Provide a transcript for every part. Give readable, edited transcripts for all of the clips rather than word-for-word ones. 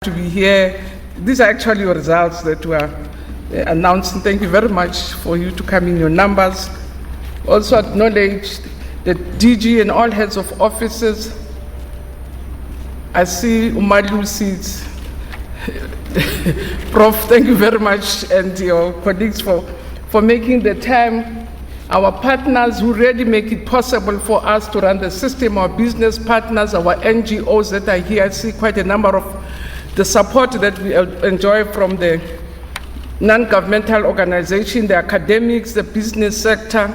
to be here. These are actually your results that were announced. Thank you very much for you to come in your numbers. Also acknowledge the DG and all heads of offices. I see Umalu seats. Prof, thank you very much, and your colleagues for making the time. Our partners who really make it possible for us to run the system, our business partners, our NGOs that are here. I see quite a number of the support that we enjoy from the non-governmental organization, the academics, the business sector,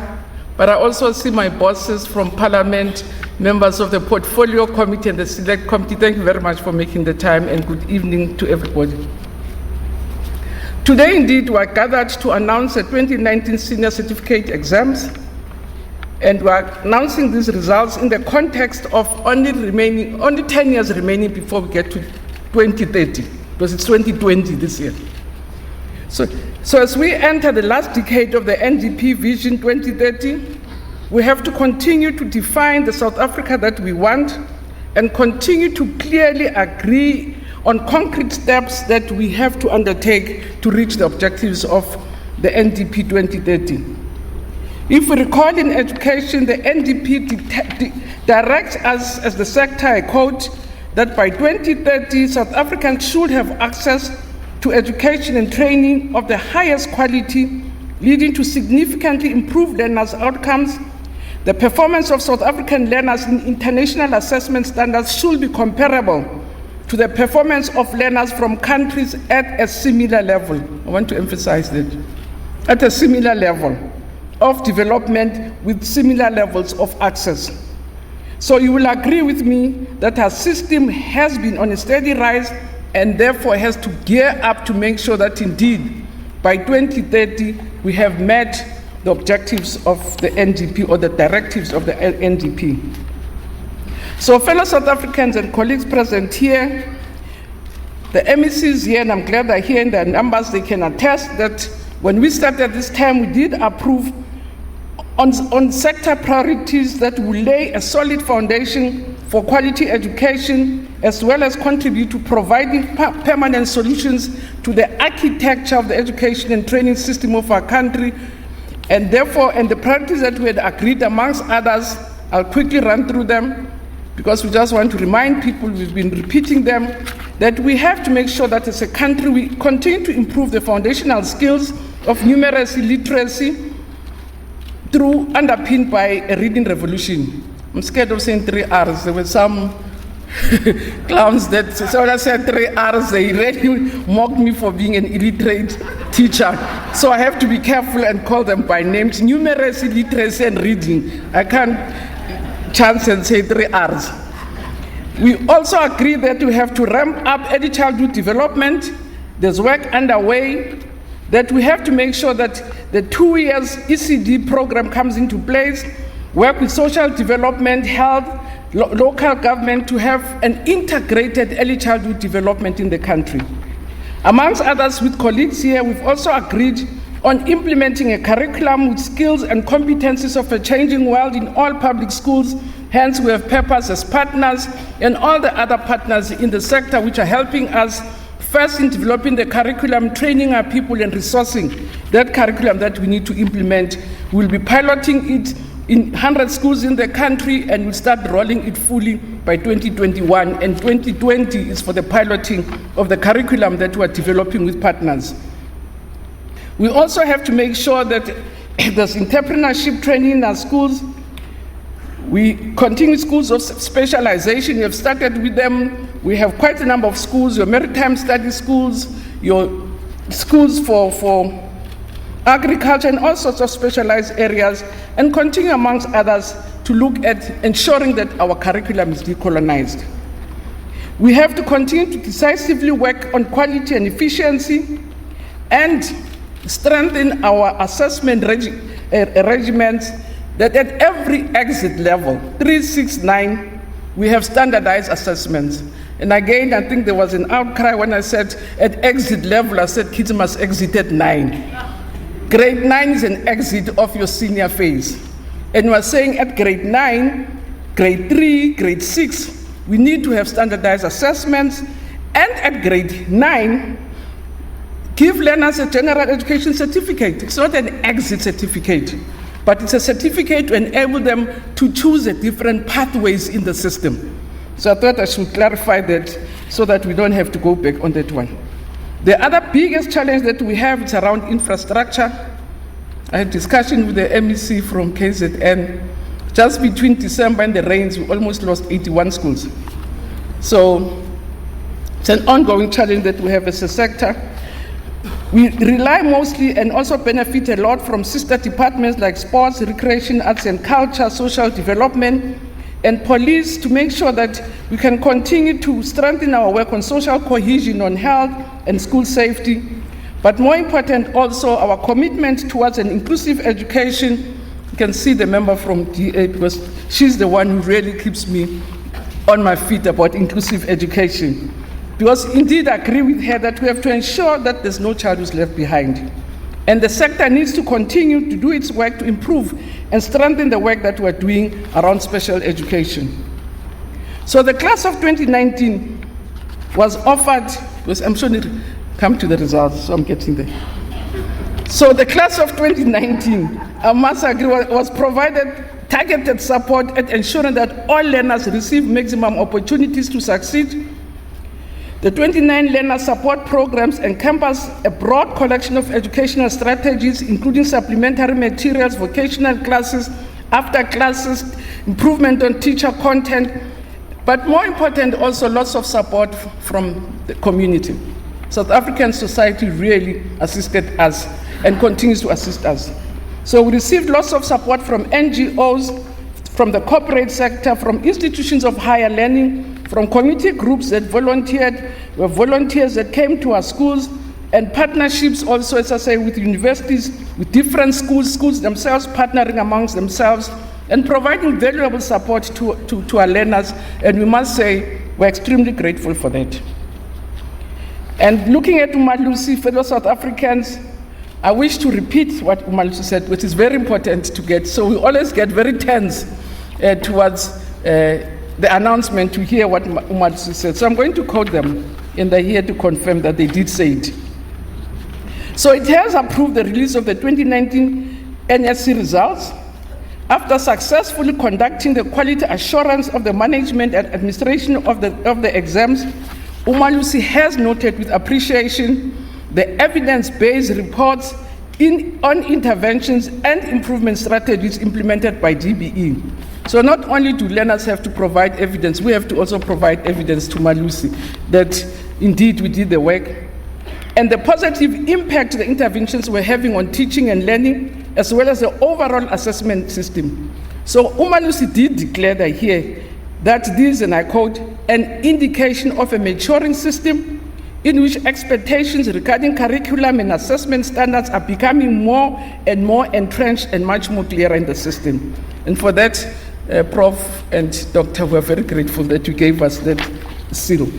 but I also see my bosses from Parliament, members of the Portfolio Committee and the Select Committee. Thank you very much for making the time, and good evening to everybody. Today, indeed, we are gathered to announce the 2019 Senior Certificate exams, and we are announcing these results in the context of only 10 years remaining before we get to 2030, because it's 2020 this year. So as we enter the last decade of the NDP Vision 2030, we have to continue to define the South Africa that we want and continue to clearly agree on concrete steps that we have to undertake to reach the objectives of the NDP 2030. If we recall, in education, the NDP directs us as the sector, I quote, that by 2030, South Africans should have access to education and training of the highest quality, leading to significantly improved learners' outcomes. The performance of South African learners in international assessment standards should be comparable to the performance of learners from countries at a similar level. I want to emphasize that. At a similar level of development with similar levels of access. So you will agree with me that our system has been on a steady rise and therefore has to gear up to make sure that indeed by 2030 we have met the objectives of the NDP or the directives of the NDP. So fellow South Africans and colleagues present here, the MECs here, and I'm glad they're here in their numbers, they can attest that when we started this time, we did approve on sector priorities that will lay a solid foundation for quality education, as well as contribute to providing permanent solutions to the architecture of the education and training system of our country. And therefore, and the priorities that we had agreed amongst others, I'll quickly run through them, because we just want to remind people, we've been repeating them, that we have to make sure that as a country we continue to improve the foundational skills of numeracy, literacy, through underpinned by a reading revolution. I'm scared of saying 3 R's. There were some clowns that, so when I said 3 R's, they really mocked me for being an illiterate teacher. So I have to be careful and call them by names. Numeracy, literacy, and reading. I can't chance and say 3 R's. We also agree that we have to ramp up early childhood development. There's work underway, that we have to make sure that the 2 years ECD program comes into place, work with social development, health, local government to have an integrated early childhood development in the country. Amongst others, with colleagues here, we've also agreed on implementing a curriculum with skills and competencies of a changing world in all public schools. Hence, we have Peppers as partners and all the other partners in the sector which are helping us first in developing the curriculum, training our people and resourcing that curriculum that we need to implement. We'll be piloting it in 100 schools in the country, and we'll start rolling it fully by 2021. And 2020 is for the piloting of the curriculum that we're developing with partners. We also have to make sure that there's entrepreneurship training in our schools. We continue schools of specialization. We have started with them. We have quite a number of schools, your maritime study schools, your schools for agriculture, and all sorts of specialized areas, and continue amongst others to look at ensuring that our curriculum is decolonized. We have to continue to decisively work on quality and efficiency and strengthen our assessment regiments, that at every exit level, 3, 6, 9, we have standardized assessments. And again, I think there was an outcry when I said at exit level, I said kids must exit at 9. Grade 9 is an exit of your senior phase. And we're saying at grade 9, grade 3, grade 6, we need to have standardized assessments and at grade 9, give learners a general education certificate. It's not an exit certificate, but it's a certificate to enable them to choose the different pathways in the system. So I thought I should clarify that so that we don't have to go back on that one. The other biggest challenge that we have is around infrastructure. I had discussion with the MEC from KZN. Just between December and the rains, we almost lost 81 schools. So it's an ongoing challenge that we have as a sector. We rely mostly and also benefit a lot from sister departments like sports, recreation, arts and culture, social development, and police to make sure that we can continue to strengthen our work on social cohesion, on health and school safety. But more important also, our commitment towards an inclusive education. You can see the member from DA because she's the one who really keeps me on my feet about inclusive education. Because indeed I agree with her that we have to ensure that there's no child who's left behind. And the sector needs to continue to do its work to improve and strengthen the work that we're doing around special education. So the class of 2019 was offered, because I'm sure it come to the results, so I'm getting there. So the class of 2019, I must agree, was provided targeted support at ensuring that all learners receive maximum opportunities to succeed. The 29 learner support programs encompass a broad collection of educational strategies, including supplementary materials, vocational classes, after classes, improvement on teacher content, but more important also lots of support from the community. South African society really assisted us and continues to assist us. So we received lots of support from NGOs, from the corporate sector, from institutions of higher learning, from community groups that volunteered, were volunteers that came to our schools, and partnerships also, as I say, with universities, with different schools themselves partnering amongst themselves, and providing valuable support to our learners, and we must say we're extremely grateful for that. And looking at Umalusi, fellow South Africans, I wish to repeat what Umalusi said, which is very important to get. So we always get very tense towards the announcement to hear what Umalusi said. So I'm going to quote them, and they're here to confirm that they did say it. So it has approved the release of the 2019 NSC results. After successfully conducting the quality assurance of the management and administration of the exams, Umalusi has noted with appreciation the evidence-based reports on interventions and improvement strategies implemented by DBE. So not only do learners have to provide evidence, we have to also provide evidence to Umalusi that indeed we did the work, and the positive impact the interventions were having on teaching and learning, as well as the overall assessment system. So Umalusi did declare that here that this, and I quote, an indication of a maturing system in which expectations regarding curriculum and assessment standards are becoming more and more entrenched and much more clear in the system. And for that, Prof and Doctor, we're very grateful that you gave us that seal.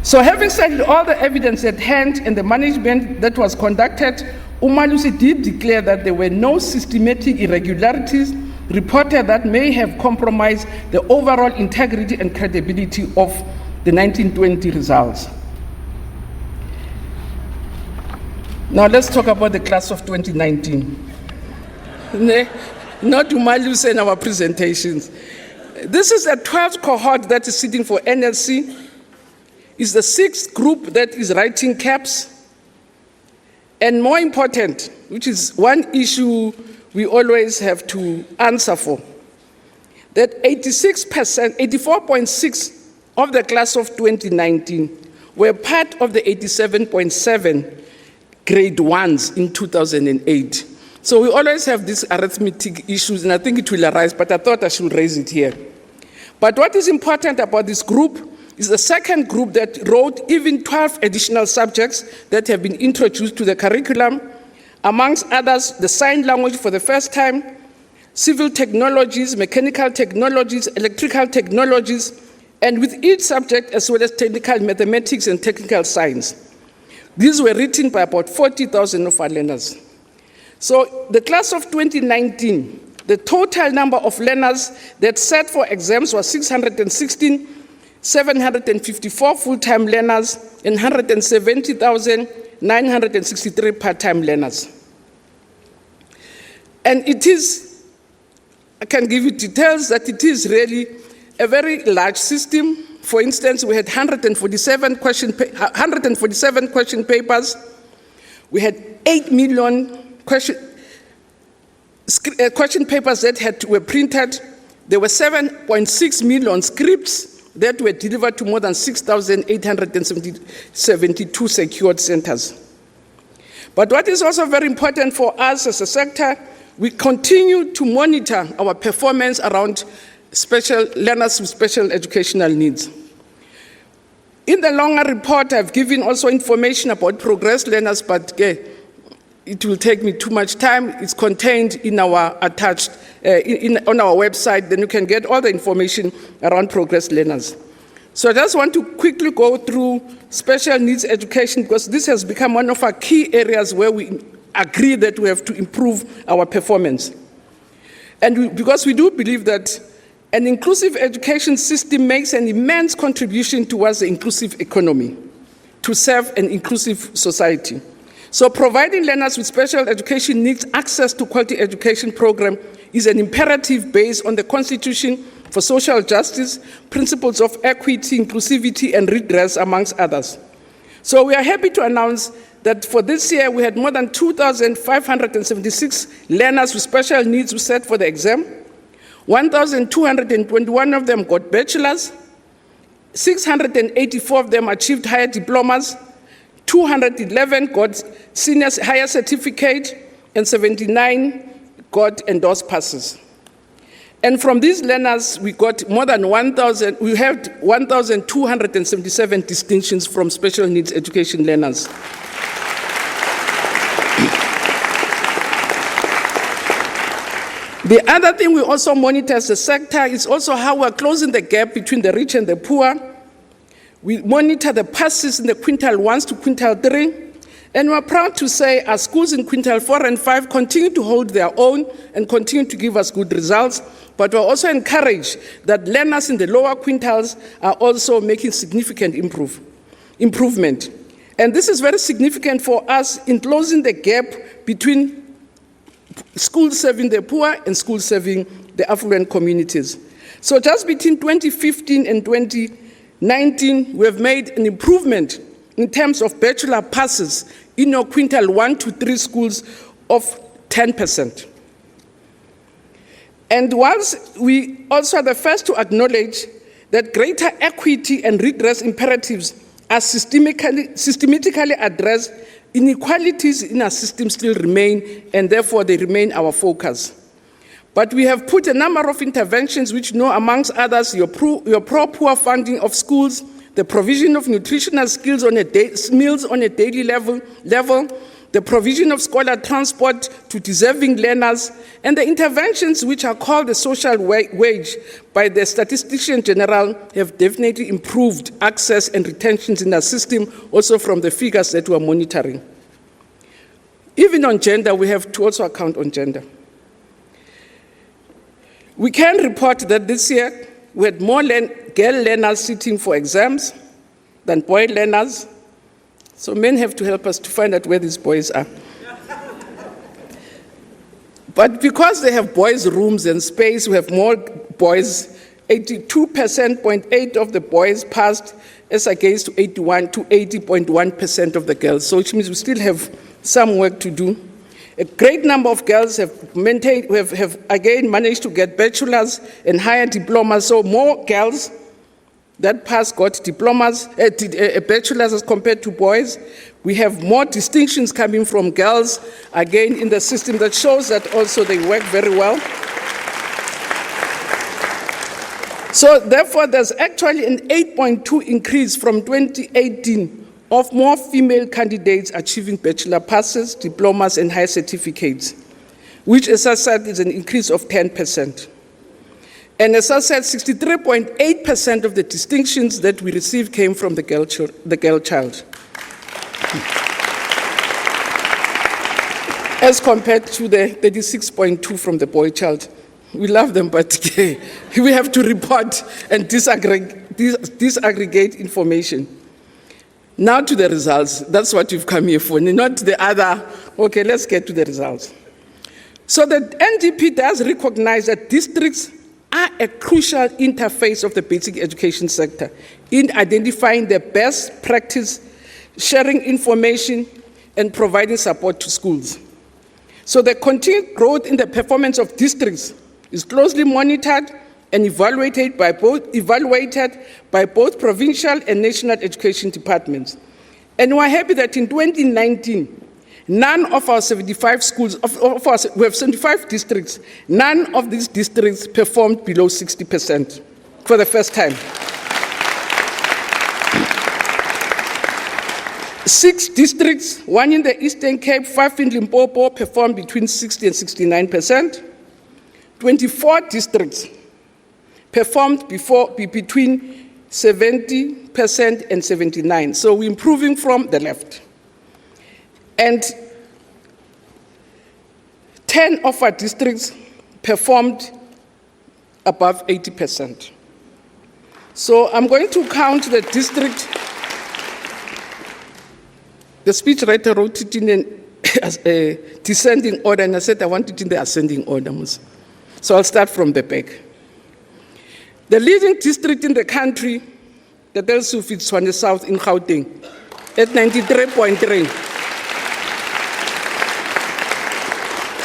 So having said all the evidence at hand and the management that was conducted, Umalusi did declare that there were no systematic irregularities reported that may have compromised the overall integrity and credibility of the 1920 results. Now let's talk about the class of 2019. Not Umalusi in our presentations. This is a 12th cohort that is sitting for NLC. It's the 6th group that is writing caps. And more important, which is one issue we always have to answer for, that 86%, 84.6% of the class of 2019 were part of the 87.7 grade 1s in 2008. So we always have these arithmetic issues, and I think it will arise, but I thought I should raise it here. But what is important about this group is the second group that wrote even 12 additional subjects that have been introduced to the curriculum, amongst others, the sign language for the first time, civil technologies, mechanical technologies, electrical technologies, and with each subject as well as technical mathematics and technical science. These were written by about 40,000 of our learners. So the class of 2019, the total number of learners that sat for exams was 616. 754 full-time learners, and 170,963 part-time learners. And it is, I can give you details that it is really a very large system. For instance, we had 147 question papers. We had 8 million question papers that were printed. There were 7.6 million scripts that were delivered to more than 6,872 secured centers. But what is also very important for us as a sector, we continue to monitor our performance around special learners with special educational needs. In the longer report, I've given also information about progress learners, but it will take me too much time. It's contained in our attached, on our website. Then you can get all the information around progress learners. So I just want to quickly go through special needs education, because this has become one of our key areas where we agree that we have to improve our performance. And because we do believe that an inclusive education system makes an immense contribution towards the inclusive economy to serve an inclusive society. So providing learners with special education needs access to quality education program is an imperative based on the Constitution for social justice, principles of equity, inclusivity, and redress, amongst others. So we are happy to announce that for this year, we had more than 2,576 learners with special needs who sat for the exam. 1,221 of them got bachelors, 684 of them achieved higher diplomas, 211 got senior higher certificate, and 79 got endorsed passes. And from these learners, we got more than 1,000, we had 1,277 distinctions from special needs education learners. The other thing we also monitor as a sector is also how we're closing the gap between the rich and the poor. We monitor the passes in the quintile 1 to quintile 3, and we're proud to say our schools in quintile 4 and 5 continue to hold their own and continue to give us good results, but we're also encouraged that learners in the lower quintiles are also making significant improvement. And this is very significant for us in closing the gap between schools serving the poor and schools serving the affluent communities. So just between 2015 and 2019, we have made an improvement in terms of bachelor passes in our quintile 1 to 3 schools of 10%. And whilst we also are the first to acknowledge that greater equity and redress imperatives are systematically addressed, inequalities in our system still remain, and therefore they remain our focus. But we have put a number of interventions which know, amongst others, your pro-poor funding of schools, the provision of nutritional meals on a daily level, the provision of scholar transport to deserving learners, and the interventions which are called the social wage by the Statistician General have definitely improved access and retentions in our system, also from the figures that we are monitoring. Even on gender, we have to also account on gender. We can report that this year we had more girl learners sitting for exams than boy learners. So men have to help us to find out where these boys are. But because they have boys' rooms and space, we have more boys. 82.8% of the boys passed as against 80.1% of the girls. So which means we still have some work to do. A great number of girls have again managed to get bachelors and higher diplomas. So more girls that passed got diplomas, bachelors as compared to boys. We have more distinctions coming from girls, again, in the system that shows that also they work very well. So therefore, there's actually an 8.2 increase from 2018 of more female candidates achieving bachelor passes, diplomas, and higher certificates, which, as I said, is an increase of 10%. And as I said, 63.8% of the distinctions that we received came from the girl child, as compared to the 36.2% from the boy child. We love them, but we have to report and disaggregate disaggregate information. Now to the results. That's what you've come here for, not the other. Okay, let's get to the results. So the NDP does recognize that districts are a crucial interface of the basic education sector in identifying the best practice, sharing information, and providing support to schools. So the continued growth in the performance of districts is closely monitored and evaluated by both provincial and national education departments. And we're happy that in 2019, none of our 75 schools, we have 75 districts, none of these districts performed below 60% for the first time. 6 districts, 1 in the Eastern Cape, 5 in Limpopo, performed between 60 and 69%. 24 districts performed between 70% and 79%. So we're improving from the left. And 10 of our districts performed above 80%. So I'm going to count the district. The speechwriter wrote it in a descending order, and I said I want it in the ascending order. So I'll start from the back. The leading district in the country, the Delsouf, is Tshwane South in Gauteng, at 93.3.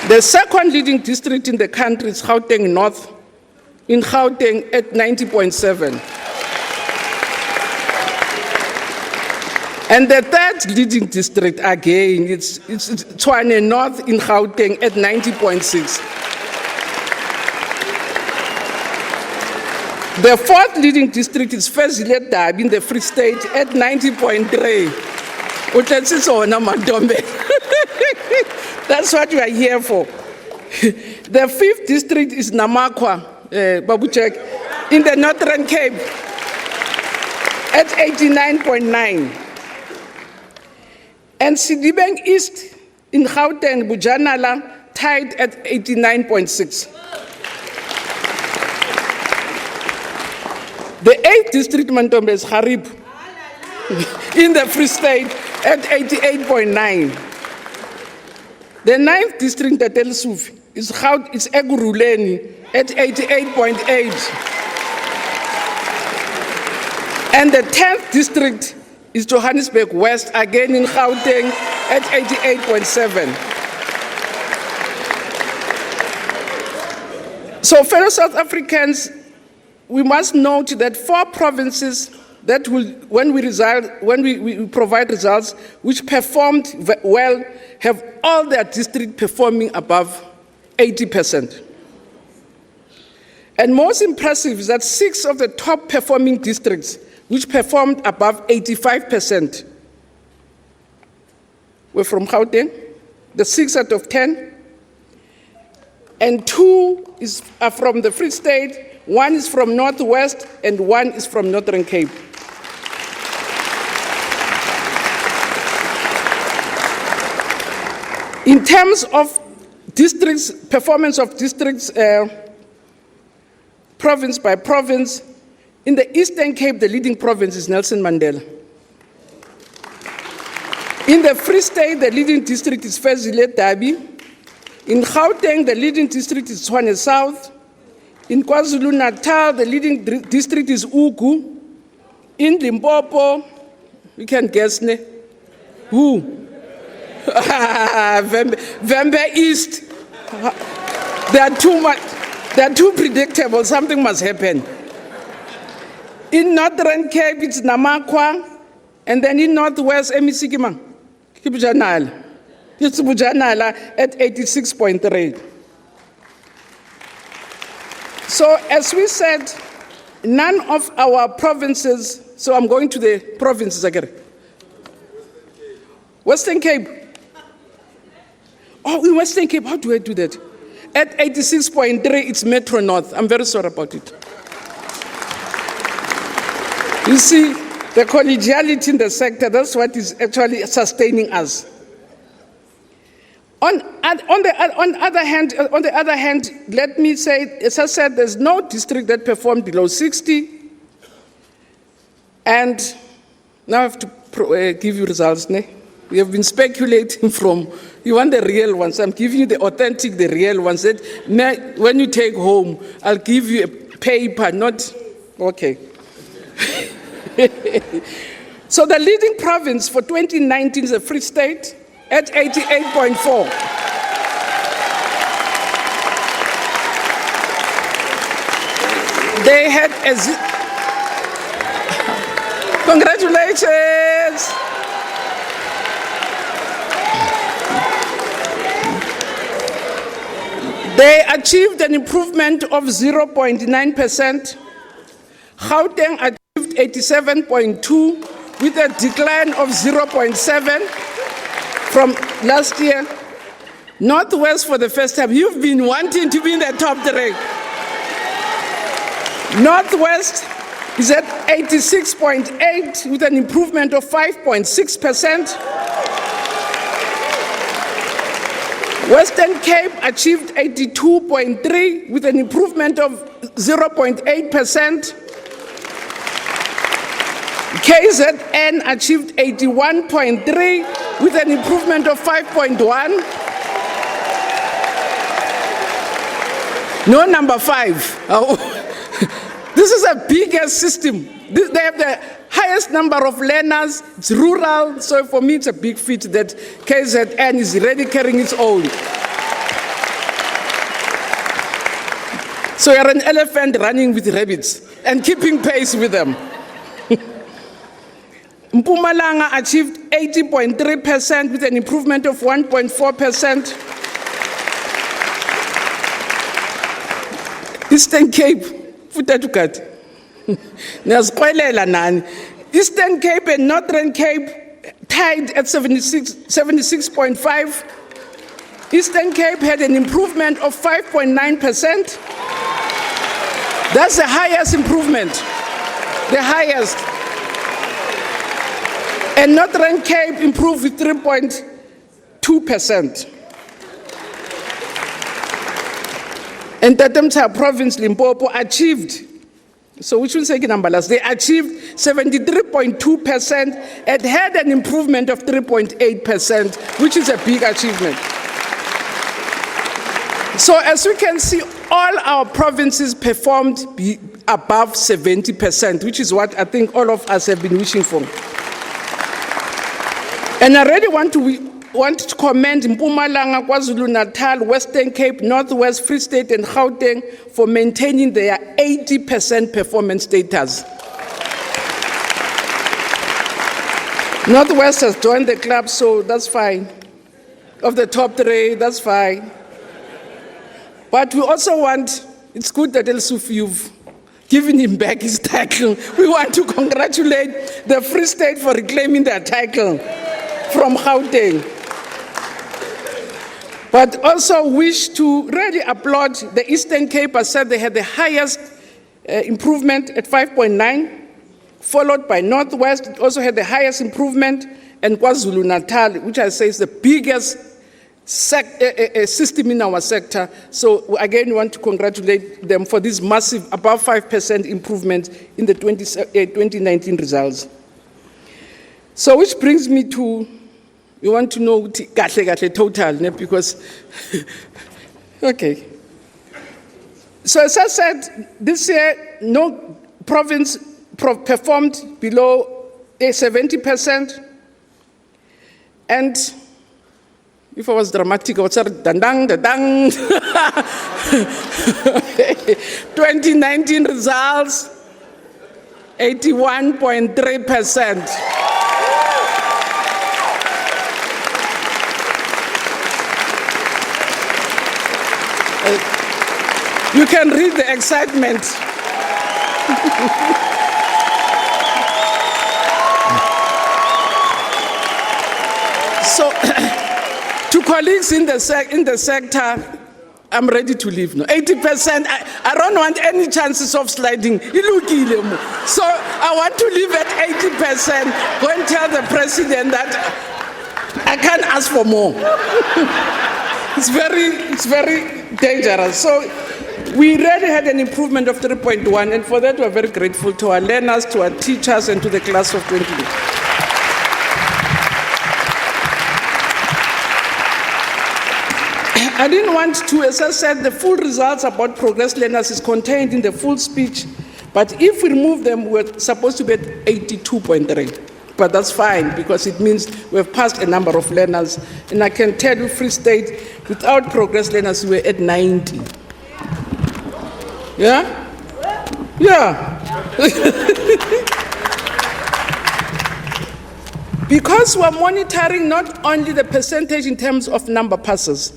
The second leading district in the country is Gauteng North, in Gauteng at 90.7. And the third leading district, again, it's Tshwane North in Gauteng at 90.6. The fourth leading district is Fezile Dabi in the Free State at 90.3. That's what we are here for. The fifth district is Namakwa, Babuchek, in the Northern Cape at 89.9. And Sidibeng East in Gauteng, Bujanala, tied at 89.6. The 8th district, Mantombe, is Harib in the Free State at 88.9. The 9th district, the Delsouf, is Eguruleni at 88.8. And the 10th district is Johannesburg West, again in Gauteng, at 88.7. So, fellow South Africans, we must note that 4 provinces that will, when we provide results which performed well, have all their districts performing above 80%. And most impressive is that 6 of the top performing districts which performed above 85% were from Gauteng, the 6 out of 10, and 2 are from the Free State, 1 is from Northwest, and 1 is from Northern Cape. In terms of districts, performance of districts, province by province, in the Eastern Cape, the leading province is Nelson Mandela. In the Free State, the leading district is Fezile Dabi. In Gauteng, the leading district is Tshwane South. In KwaZulu-Natal, the leading district is Ugu. In Limpopo, you can guess, ne? Who? Vembe East. They are too predictable. Something must happen. In Northern Cape, it's Namakwa. And then in Northwest, Emisikima. Bujanala. It's Bujanala at 86.3. So as we said, none of our provinces, so I'm going to the provinces again. Western Cape. Oh, in Western Cape, how do I do that? At 86.3, it's Metro North. I'm very sorry about it. You see, the collegiality in the sector, that's what is actually sustaining us. On the other hand, let me say, as I said, there's no district that performed below 60. And now I have to give you results. Ne? We have been speculating from, you want the real ones. I'm giving you the authentic, the real ones. That when you take home, I'll give you a paper, not, okay. So the leading province for 2019 is the Free State at 88.4. They had congratulations. They achieved an improvement of 0.9%. Gauteng achieved 87.2 with a decline of 0.7 from last year. Northwest for the first time, you've been wanting to be in the top 3. Northwest is at 86.8 with an improvement of 5.6%. Western Cape achieved 82.3 with an improvement of 0.8%. KZN achieved 81.3 with an improvement of 5.1. No, number 5. Oh. This is a bigger system. They have the highest number of learners. It's rural, so for me it's a big feat that KZN is really carrying its own. So you're an elephant running with rabbits and keeping pace with them. Mpumalanga achieved 80.3% with an improvement of 1.4%. Eastern Cape, futatukat. Eastern Cape and Northern Cape tied at 76.5. Eastern Cape had an improvement of 5.9%. That's the highest improvement, the highest. And Northern Cape improved with 3.2%. And Tatamta Province, Limpopo achieved, so which will say numbers, they achieved 73.2% and had an improvement of 3.8%, which is a big achievement. So as we can see, all our provinces performed above 70%, which is what I think all of us have been wishing for. And I really want to commend Mpumalanga, KwaZulu-Natal, Western Cape, Northwest, Free State, and Gauteng for maintaining their 80% performance status. Northwest has joined the club, so that's fine. Of the top 3, that's fine. But we also want, it's good that El-Suf, you've given him back his title. We want to congratulate the Free State for reclaiming their title from Gauteng. But also wish to really applaud the Eastern Cape. I said they had the highest improvement at 5.9, followed by Northwest. It also had the highest improvement, and KwaZulu-Natal, which I say is the biggest system in our sector. So again, we want to congratulate them for this massive, above 5% improvement in the 2019 results. So which brings me to, you want to know total, because, okay. So as I said, this year, no province performed below 70%. And if I was dramatic, I would say, dandang, dandang. 2019 results, 81.3%. You can read the excitement. So, to colleagues in the sector, I'm ready to leave now. 80%, I don't want any chances of sliding. So I want to leave at 80%. Go and tell the president that I can't ask for more. It's very dangerous. So We really had an improvement of 3.1, and for that we're very grateful to our learners, to our teachers, and to the class of 20. I didn't want to, as I said, the full results about progress learners is contained in the full speech, but if we remove them, we're supposed to be at 82.3. But that's fine, because it means we've passed a number of learners, and I can tell you, Free State, without progress learners, we're at 90. Yeah? Yeah. Because we're monitoring not only the percentage in terms of number passes,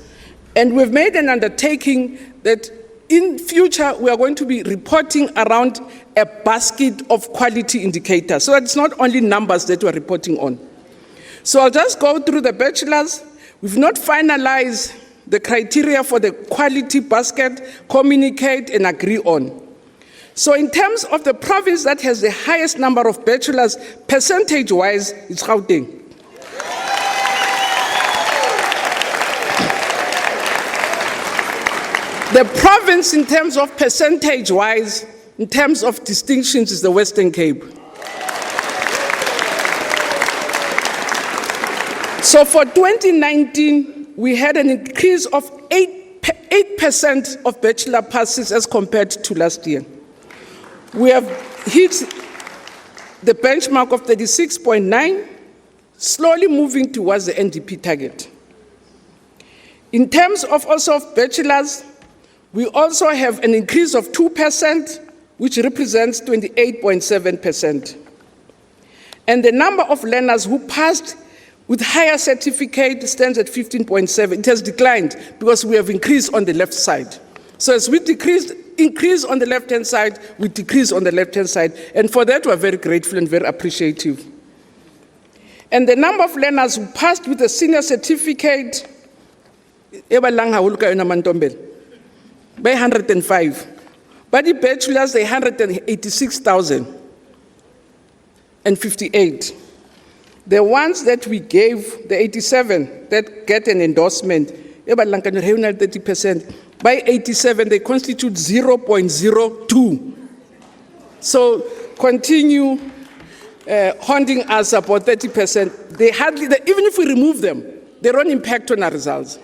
and we've made an undertaking that in future we are going to be reporting around a basket of quality indicators. So it's not only numbers that we're reporting on. So I'll just go through the bachelors. We've not finalized the criteria for the quality basket, communicate and agree on. So in terms of the province that has the highest number of bachelors, percentage-wise, it's Gauteng. The province in terms of percentage-wise, in terms of distinctions, is the Western Cape. So for 2019, we had an increase of 8% of bachelor passes as compared to last year. We have hit the benchmark of 36.9, slowly moving towards the NDP target. In terms of also of bachelors, we also have an increase of 2%, which represents 28.7%. And the number of learners who passed with higher certificate stands at 15.7. It has declined because we have increased on the left side. So as we increase on the left-hand side, we decrease on the left-hand side. And for that, we're very grateful and very appreciative. And the number of learners who passed with a senior certificate, by 105. But the bachelors, they 186,058. The ones that we gave, the 87 that get an endorsement, 30%. By 87, they constitute 0.02. So continue hounding us about 30%. They hardly, even if we remove them, they don't impact on our results.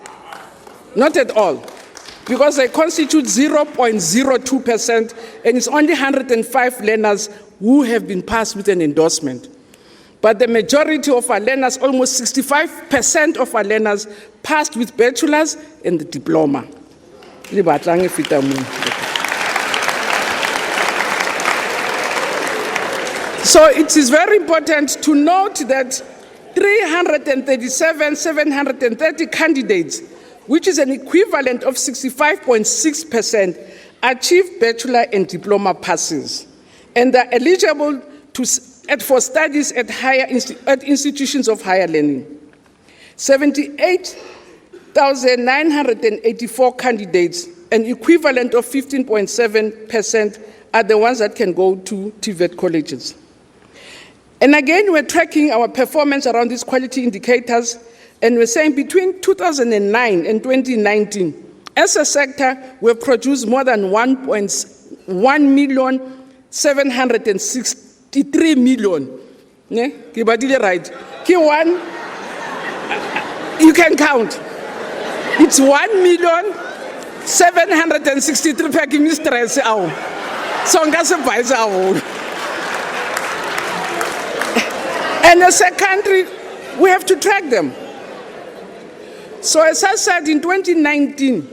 Not at all. Because they constitute 0.02%, and it's only 105 learners who have been passed with an endorsement. But the majority of our learners, almost 65% of our learners, passed with bachelors and the diploma. So it is very important to note that 337,730 candidates, which is an equivalent of 65.6%, achieved bachelor and diploma passes, and are eligible for studies at institutions of higher learning. 78,984 candidates, an equivalent of 15.7%, are the ones that can go to TVET colleges. And again, we're tracking our performance around these quality indicators, and we're saying between 2009 and 2019, as a sector, we've produced more than 1,763 million. Right? You can count. It's 1,763 per mistress. And as a country, we have to track them. So as I said, in 2019,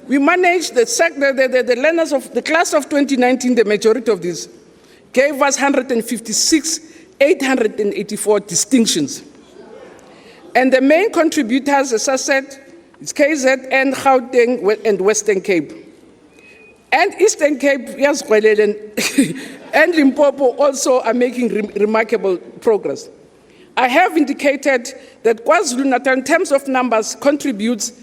we managed the learners of the class of 2019, the majority of these, gave us 156,884 distinctions. And the main contributors, as I said, it's KZN, Gauteng, and Western Cape. And Eastern Cape, yes, and Limpopo also are making remarkable progress. I have indicated that KwaZulu-Natal, in terms of numbers, contributes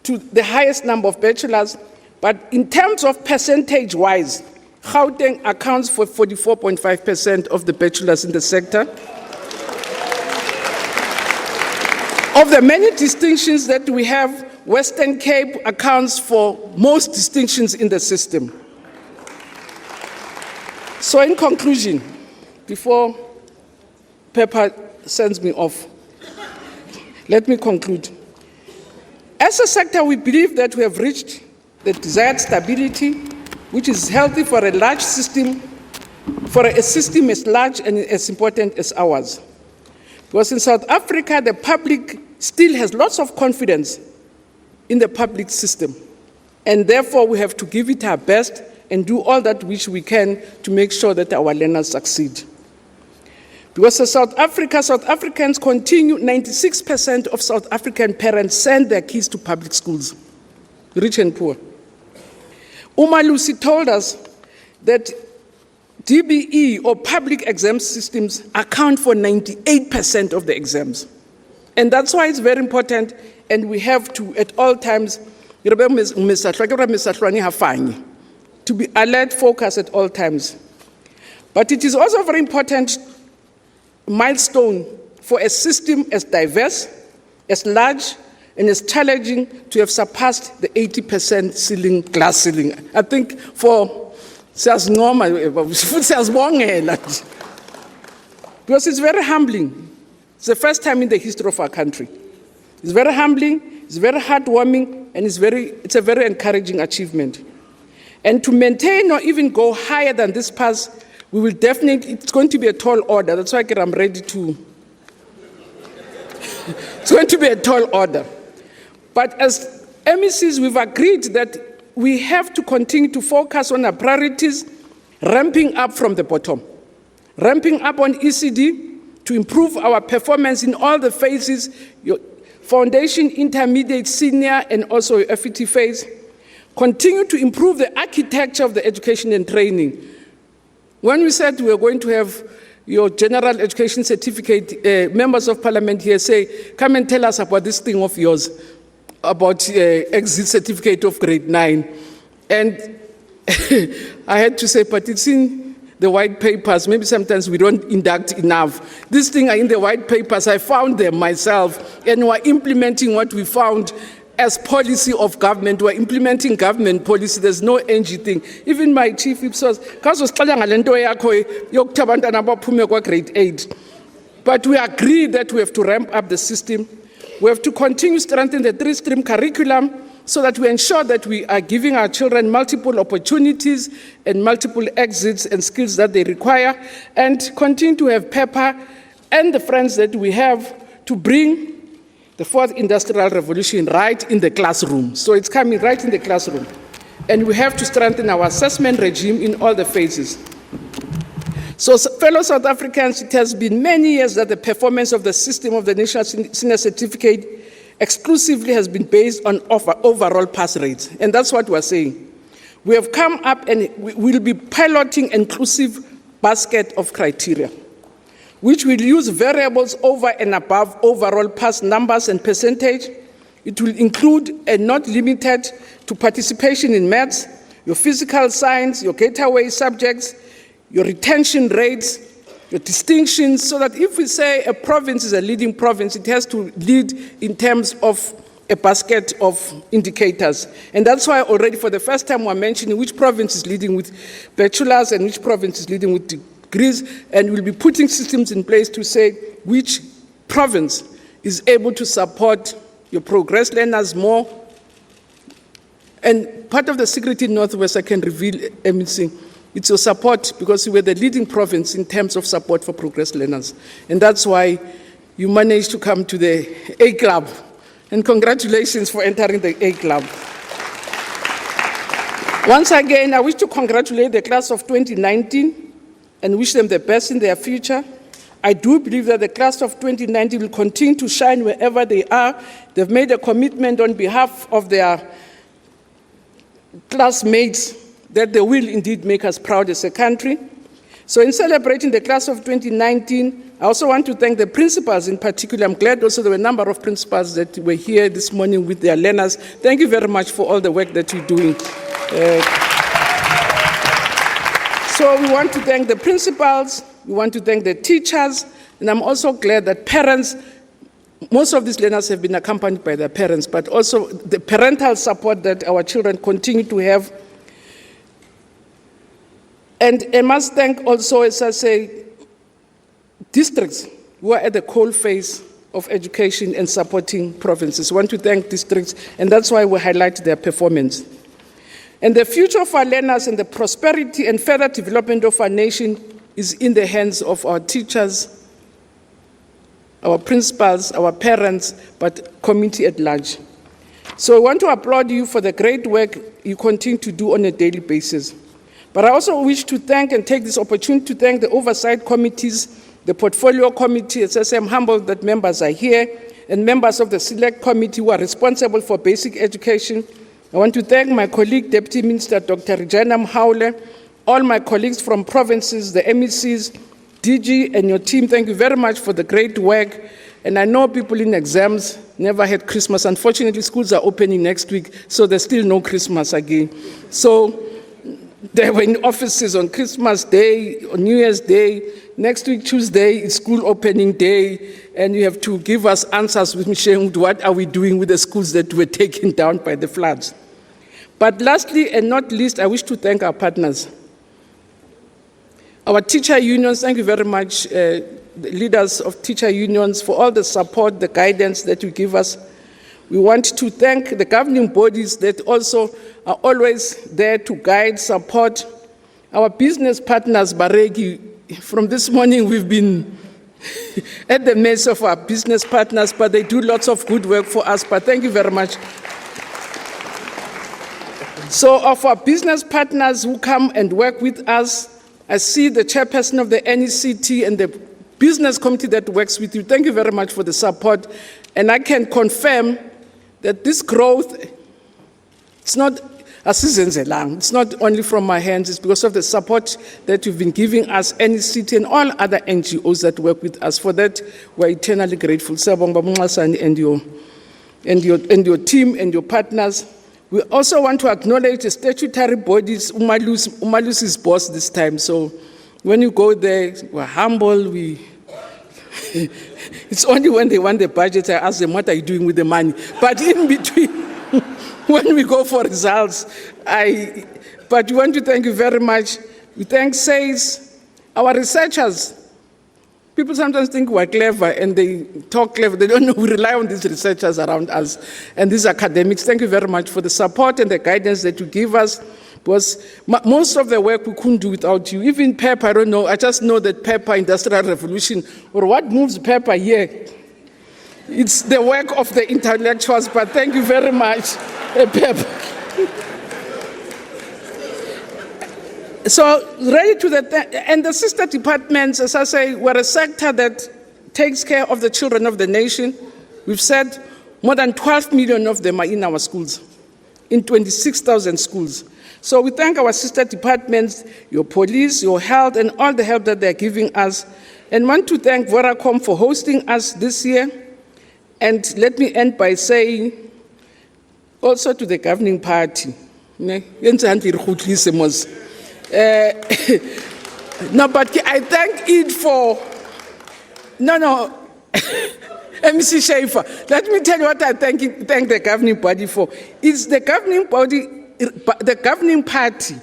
to the highest number of bachelors, but in terms of percentage-wise, Gauteng accounts for 44.5% of the bachelors in the sector. Of the many distinctions that we have, Western Cape accounts for most distinctions in the system. So in conclusion, before Pepper sends me off, let me conclude. As a sector, we believe that we have reached the desired stability, which is healthy for a large system, for a system as large and as important as ours. Because in South Africa, the public still has lots of confidence in the public system. And therefore, we have to give it our best and do all that which we can to make sure that our learners succeed. Because in South Africa, South Africans continue, 96% of South African parents send their kids to public schools, rich and poor. Uma Lucy told us that DBE, or public exam systems, account for 98% of the exams. And that's why it's very important, and we have to, at all times, to be alert, focused at all times. But it is also a very important milestone for a system as diverse, as large, and as challenging to have surpassed the 80% ceiling, glass ceiling. I think for because it's very humbling. It's the first time in the history of our country. It's very humbling, it's very heartwarming, and it's a very encouraging achievement. And to maintain or even go higher than this pass, we will definitely, it's going to be a tall order. That's why I'm ready to. It's going to be a tall order. But as MECs, we've agreed that we have to continue to focus on our priorities, ramping up from the bottom. Ramping up on ECD to improve our performance in all the phases, your foundation, intermediate, senior, and also your FET phase. Continue to improve the architecture of the education and training. When we said we were going to have your general education certificate, members of parliament here say, come and tell us about this thing of yours, about exit certificate of grade 9. And I had to say, but it's in the white papers. Maybe sometimes we don't induct enough. These things are in the white papers. I found them myself, and we're implementing what we found as policy of government. We're implementing government policy. There's no NG thing. Even my chief whip says, grade 8. But we agree that we have to ramp up the system. We have to continue strengthening the three-stream curriculum so that we ensure that we are giving our children multiple opportunities and multiple exits and skills that they require, and continue to have Pepper and the friends that we have to bring the fourth industrial revolution right in the classroom. So it's coming right in the classroom. And we have to strengthen our assessment regime in all the phases. So, fellow South Africans, it has been many years that the performance of the system of the National Senior Certificate exclusively has been based on overall pass rates. And that's what we're saying. We have come up and we will be piloting inclusive basket of criteria, which will use variables over and above overall pass numbers and percentage. It will include and not limited to participation in maths, your physical science, your gateway subjects, your retention rates, your distinctions, so that if we say a province is a leading province, it has to lead in terms of a basket of indicators. And that's why already for the first time we're mentioning which province is leading with bachelors and which province is leading with degrees, and we'll be putting systems in place to say which province is able to support your progress learners more. And part of the secret in Northwest, I can reveal, MEC, it's your support, because we're the leading province in terms of support for progress learners. And that's why you managed to come to the A Club. And congratulations for entering the A Club. Once again, I wish to congratulate the class of 2019 and wish them the best in their future. I do believe that the class of 2019 will continue to shine wherever they are. They've made a commitment on behalf of their classmates that they will indeed make us proud as a country. So in celebrating the class of 2019, I also want to thank the principals in particular. I'm glad also there were a number of principals that were here this morning with their learners. Thank you very much for all the work that you're doing. So we want to thank the principals, we want to thank the teachers, and I'm also glad that parents most of these learners have been accompanied by their parents, but also the parental support that our children continue to have. And I must thank also, as I say, districts who are at the coal face of education and supporting provinces. I want to thank districts, and that's why we highlight their performance. And the future of our learners and the prosperity and further development of our nation is in the hands of our teachers, our principals, our parents, but community at large. So I want to applaud you for the great work you continue to do on a daily basis. But I also wish to thank and take this opportunity to thank the oversight committees, the portfolio committee. As I say, I'm humbled that members are here, and members of the select committee who are responsible for basic education. I want to thank my colleague, Deputy Minister Dr. Regina Mhaule, all my colleagues from provinces, the MECs, DG and your team. Thank you very much for the great work. And I know people in exams never had Christmas. Unfortunately, schools are opening next week, so there's still no Christmas again. So they were in offices on Christmas Day, on New Year's Day. Next week, Tuesday, is school opening day, and you have to give us answers with Msheng, what are we doing with the schools that were taken down by the floods. But lastly and not least, I wish to thank our partners. Our teacher unions, thank you very much, the leaders of teacher unions, for all the support, the guidance that you give us. We want to thank the governing bodies that also are always there to guide, support. Our business partners, Baregi, from this morning we've been at the mercy of our business partners, but they do lots of good work for us, but thank you very much. So of our business partners who come and work with us, I see the chairperson of the NECT and the business committee that works with you. Thank you very much for the support. And I can confirm that this growth, it's not only from my hands, it's because of the support that you've been giving us, NECT and all other NGOs that work with us. For that, we're eternally grateful. And your team and your partners. We also want to acknowledge the statutory bodies. Umalus is boss this time, so when you go there, we're humble. It's only when they want the budget, I ask them, what are you doing with the money? But in between, when we go for results, but we want to thank you very much. We thank SABC, our researchers. People sometimes think we're clever and they talk clever. They don't know we rely on these researchers around us and these academics. Thank you very much for the support and the guidance that you give us. Because most of the work we couldn't do without you. Even paper, I don't know. I just know that paper, Industrial Revolution, or what moves paper here. It's the work of the intellectuals, but thank you very much, paper. So, ready to and the sister departments, as I say, we're a sector that takes care of the children of the nation. We've said more than 12 million of them are in our schools, in 26,000 schools. So we thank our sister departments, your police, your health, and all the help that they're giving us. And want to thank Vodacom for hosting us this year. And let me end by saying, also to the governing party, no, but I thank it for, MC Schaefer, let me tell you what I thank the governing body for. It's the governing body, the governing party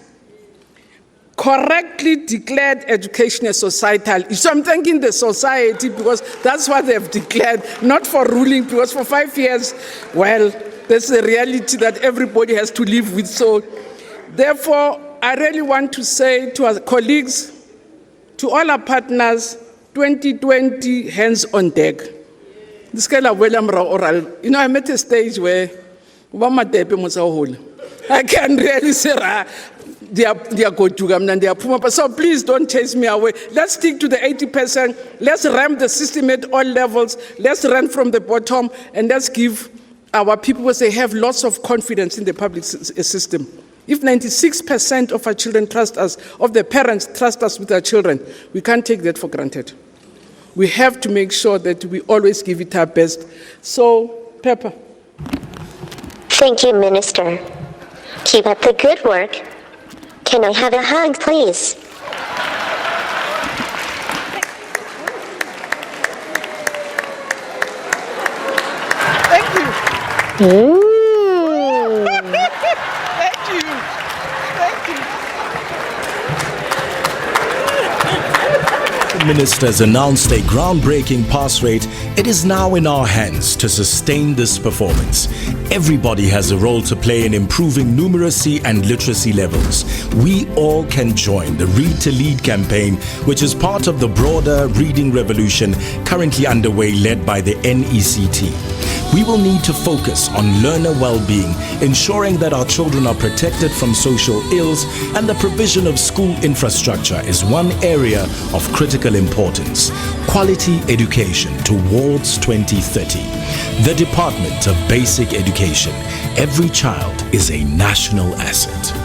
correctly declared education a societal issue. So I'm thanking the society because that's what they've declared, not for ruling, because for 5 years, well, that's the reality that everybody has to live with. So therefore, I really want to say to our colleagues, to all our partners, 2020, hands on deck. This kind of oral. You know, I'm at a stage where I can really say, they are going to so please don't chase me away. Let's stick to the 80%. Let's ramp the system at all levels. Let's run from the bottom, and let's give our people, they have lots of confidence in the public system. If 96% of our children trust us, of the parents trust us with our children, we can't take that for granted. We have to make sure that we always give it our best. So, Pepper. Thank you, Minister. Keep up the good work. Can I have a hug, please? Thank you. Thank you. The Minister has announced a groundbreaking pass rate. It is now in our hands to sustain this performance. Everybody has a role to play in improving numeracy and literacy levels. We all can join the Read to Lead campaign, which is part of the broader reading revolution currently underway, led by the NECT. We will need to focus on learner well-being, ensuring that our children are protected from social ills, and the provision of school infrastructure is one area of critical importance. Quality education towards 2030. The Department of Basic Education. Every child is a national asset.